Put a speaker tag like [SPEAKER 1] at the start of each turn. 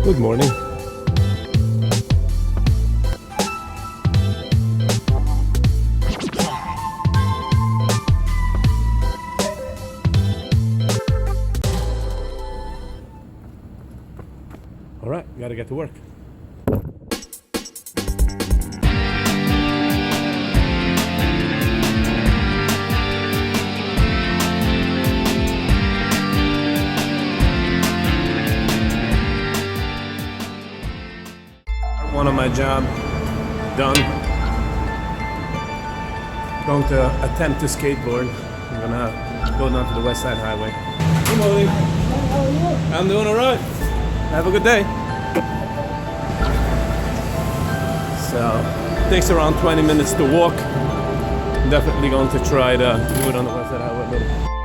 [SPEAKER 1] Good morning. All right, we gotta get to work. One of my job done. Going to attempt to skateboard. I'm gonna go down to the West Side Highway. Good morning.
[SPEAKER 2] How are you?
[SPEAKER 1] I'm doing all right. Have a good day. So, takes around 20 minutes to walk. I'm definitely going to try to do it on the West Side Highway a little.